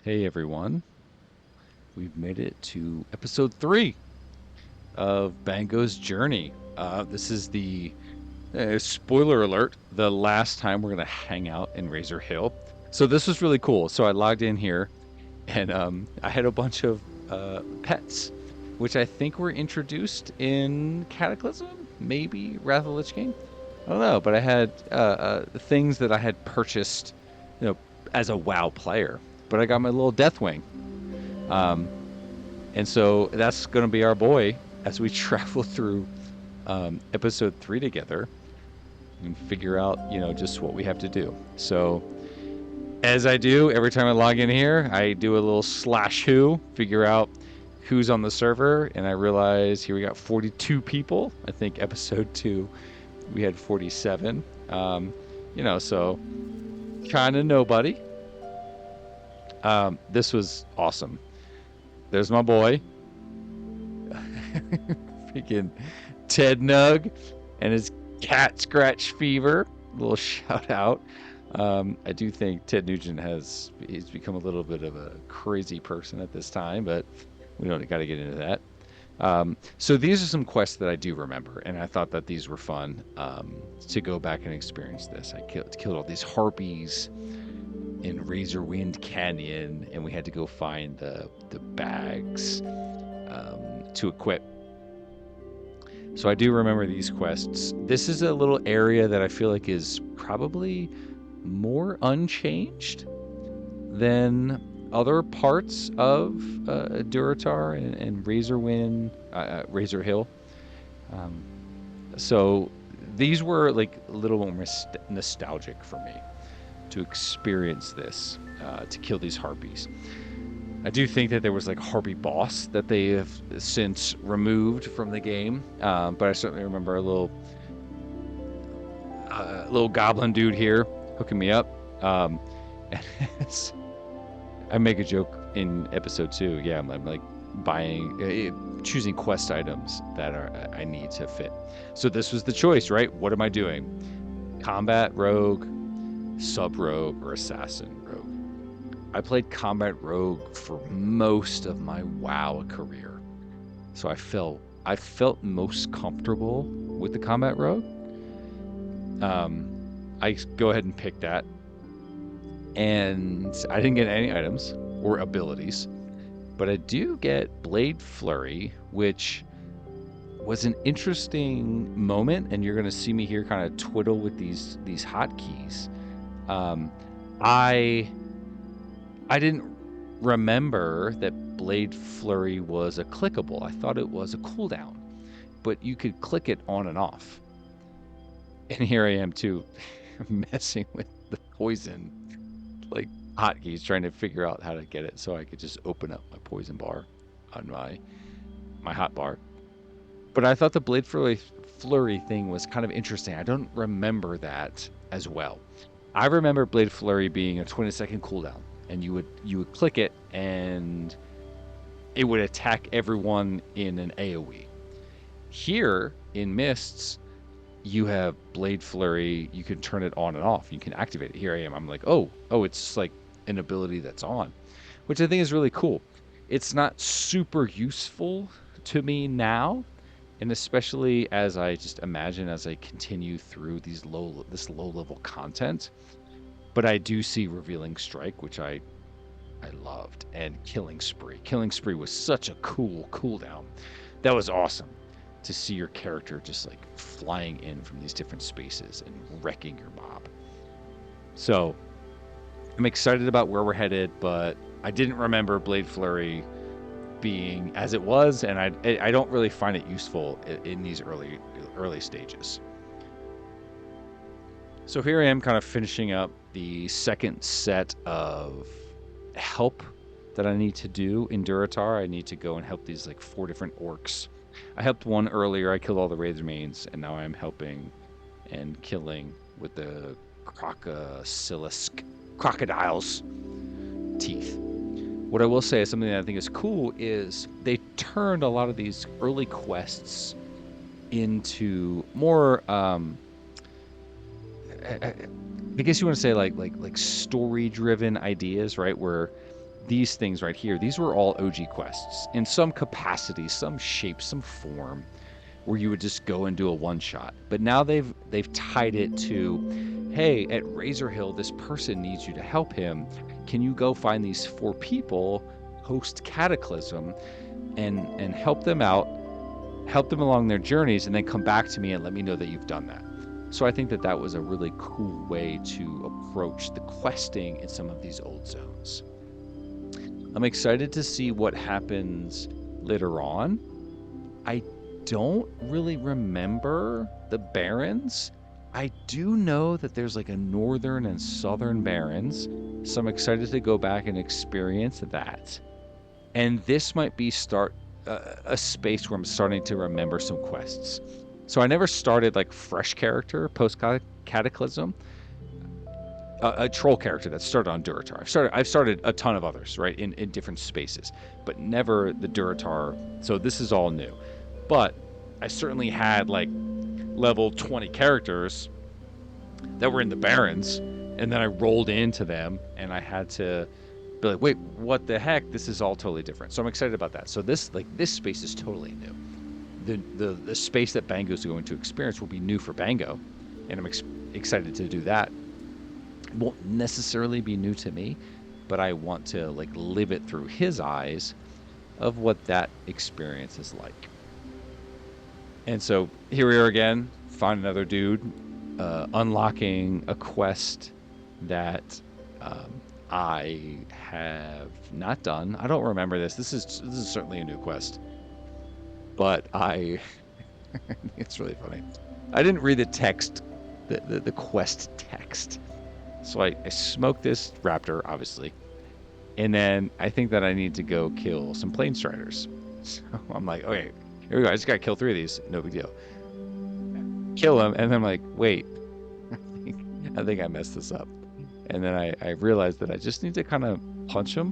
Hey everyone, we've made it to episode 3 of Bango's journey. This is the spoiler alert, the last time we're going to hang out in Razor Hill. So this was really cool. So I logged in here and I had a bunch of pets, which I think were introduced in Cataclysm, maybe Wrath of the Lich King. I don't know, but I had things that I had purchased, as a WoW player. But I got my little Deathwing. Um, And so that's going to be our boy as we travel through episode 3 together and figure out, just what we have to do. So, as I do every time I log in here, I do a little /who, figure out who's on the server, and I realize here we got 42 people. I think episode 2 we had 47. So kind of nobody. This was awesome. There's my boy. Freaking Ted Nug and his cat scratch fever. A little shout out. I do think Ted Nugent he's become a little bit of a crazy person at this time, but we don't got to get into that. So these are some quests that I do remember, and I thought that these were fun to go back and experience this. I killed all these harpies in Razorwind Canyon, and we had to go find the bags to equip. So I do remember these quests. This is a little area that I feel like is probably more unchanged than other parts of Durotar and Razorwind, Razor Hill. So these were like a little more nostalgic for me to experience this, to kill these harpies. I do think that there was like a harpy boss that they have since removed from the game, but I certainly remember a little goblin dude here hooking me up. I make a joke in episode 2. Yeah, I'm like buying, choosing quest items that I need to fit. So this was the choice, right? What am I doing? Combat rogue, sub rogue, or assassin rogue? I played combat rogue for most of my WoW career, so I felt most comfortable with the combat rogue. I go ahead and pick that, and I didn't get any items or abilities, but I do get Blade Flurry, which was an interesting moment, and you're going to see me here kind of twiddle with these hotkeys. I didn't remember that Blade Flurry was a clickable. I thought it was a cooldown, but you could click it on and off. And here I am too, messing with the poison, like hotkeys, trying to figure out how to get it so I could just open up my poison bar on my hot bar. But I thought the Blade Flurry thing was kind of interesting. I don't remember that as well. I remember Blade Flurry being a 20-second cooldown, and you would click it, and it would attack everyone in an AoE. Here in Mists, you have Blade Flurry. You can turn it on and off. You can activate it. Here I am. I'm like, oh, it's like an ability that's on, which I think is really cool. It's not super useful to me now, and especially as I just imagine as I continue through this low level content. But I do see Revealing Strike, which I loved, and Killing Spree. Killing Spree was such a cool cooldown. That was awesome to see your character just like flying in from these different spaces and wrecking your mob. So I'm excited about where we're headed, but I didn't remember Blade Flurry being as it was, and I don't really find it useful in these early stages. So here I am kind of finishing up the second set of help that I need to do in Durotar. I need to go and help these like 4 different orcs. I helped one earlier. I killed all the Razormanes, and now I'm helping and killing with the crocodile's teeth. What I will say is something that I think is cool is they turned a lot of these early quests into more I guess you want to say like story driven ideas, right? Where these things right here, these were all OG quests in some capacity, some shape, some form, where you would just go and do a one shot. But now they've tied it to, hey, at Razor Hill, this person needs you to help him. Can you go find these 4 people post Cataclysm and help them out, help them along their journeys, and then come back to me and let me know that you've done that. So I think that that was a really cool way to approach the questing in some of these old zones. I'm excited to see what happens later on. I don't really remember the Barrens. I do know that there's like a northern and southern Barrens, so I'm excited to go back and experience that. And this might be a space where I'm starting to remember some quests. So I never started like fresh character post Cataclysm. A troll character that started on Durotar. I've started a ton of others, right, in different spaces, but never the Durotar. So this is all new. But I certainly had like level 20 characters that were in the Barrens, and then I rolled into them, and I had to be like, wait, what the heck? This is all totally different. So I'm excited about that. So this space is totally new. The space that Bango is going to experience will be new for Bango, and I'm excited to do that. It won't necessarily be new to me, but I want to like live it through his eyes of what that experience is like. And so here we are again, find another dude, unlocking a quest that I have not done. I don't remember this. This is certainly a new quest, but it's really funny. I didn't read the text, the quest text. So I smoked this raptor, obviously, and then I think that I need to go kill some plane striders. So I'm like, okay, here we go. I just gotta kill 3 of these. No big deal. Kill them, and then I'm like, wait, I think I messed this up. And then I realized that I just need to kind of punch them,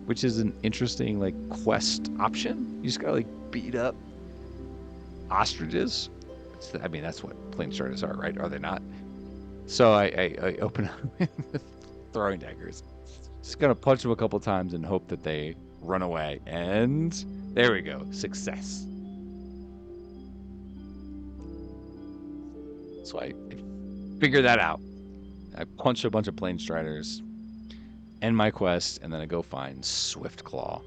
which is an interesting like quest option. You just gotta like beat up ostriches. I mean, that's what plane striders are, right? Are they not? So I open up with throwing daggers. Just gonna punch them a couple times and hope that they run away. And there we go. Success. So I figured that out. I punch a bunch of plane striders, end my quest, and then I go find Swiftclaw,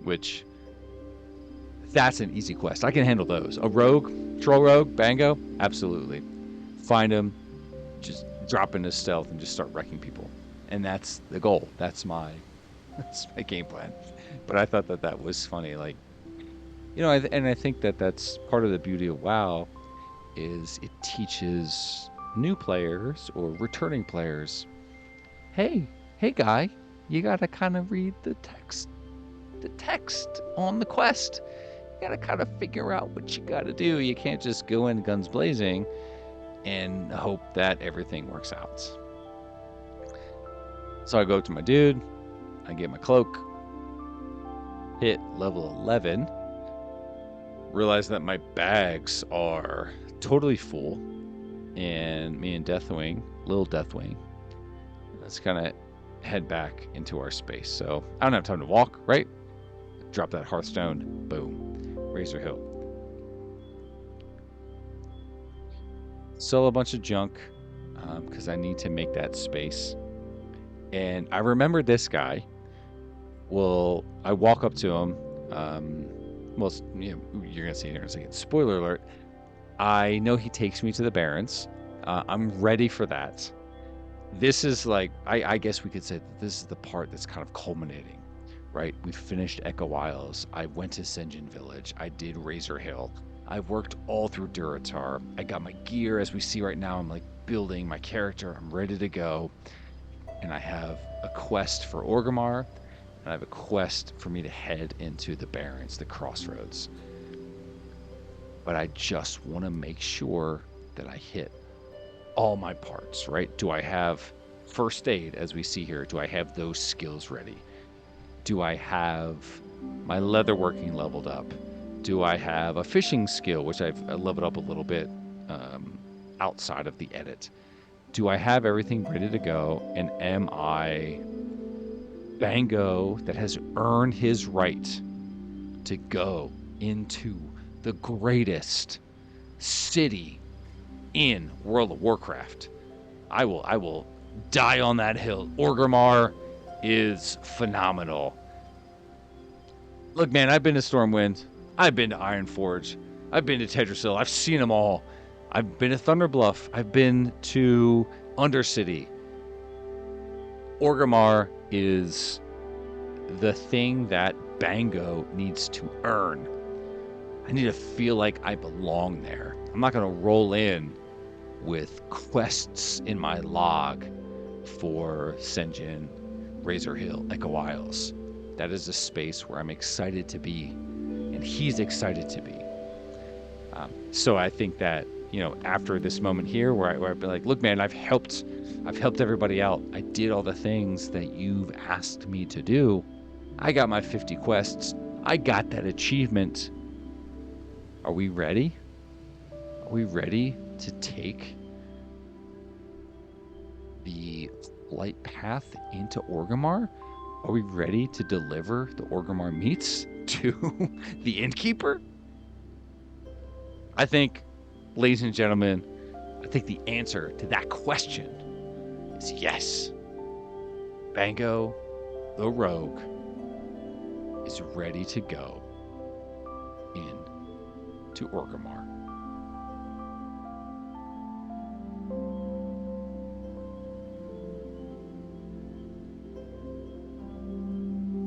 which that's an easy quest. I can handle those. A rogue, troll rogue, Bango, absolutely. Find him, just drop into stealth and just start wrecking people, and that's the goal. That's my game plan. But I thought that that was funny, like, you know, and I think that that's part of the beauty of WoW, is it teaches new players or returning players, hey guy, you gotta kind of read the text on the quest. You gotta kind of figure out what you gotta do. You can't just go in guns blazing and hope that everything works out. So I go to my dude, I get my cloak, hit level 11, realize that my bags are totally full, and me and Deathwing, little Deathwing, let's kind of head back into our space. So I don't have time to walk, right? Drop that Hearthstone, boom, Razor Hill. Sell a bunch of junk because I need to make that space. And I remember this guy. Well, I walk up to him. Well, you know, you're going to see it here in a second. Spoiler alert. I know he takes me to the Barrens. I'm ready for that. This is like, I guess we could say that this is the part that's kind of culminating, right? We finished Echo Isles. I went to Sen'jin Village. I did Razor Hill. I worked all through Durotar. I got my gear, as we see right now. I'm like building my character. I'm ready to go. And I have a quest for Orgrimmar. And I have a quest for me to head into the Barrens, the Crossroads. But I just want to make sure that I hit all my parts, right? Do I have first aid, as we see here? Do I have those skills ready? Do I have my leatherworking leveled up? Do I have a fishing skill, which I've leveled up a little bit outside of the edit? Do I have everything ready to go? And am I Bango that has earned his right to go into the greatest city in World of Warcraft. I will die on that hill. Orgrimmar is phenomenal. Look, man, I've been to Stormwind. I've been to Ironforge. I've been to Tedrasil. I've seen them all. I've been to Thunderbluff. I've been to Undercity. Orgrimmar is the thing that Bango needs to earn. I need to feel like I belong there. I'm not going to roll in with quests in my log for Sen'jin, Razor Hill, Echo Isles. That is a space where I'm excited to be, and he's excited to be. So I think that, after this moment here, where I'd be like, look, man, I've helped everybody out. I did all the things that you've asked me to do. I got my 50 quests. I got that achievement. Are we ready? Are we ready to take the flight path into Orgrimmar? Are we ready to deliver the Orgrimmar meats to the innkeeper? I think, ladies and gentlemen, I think the answer to that question is yes. Bango, the rogue, is ready to go in to Orgrimmar.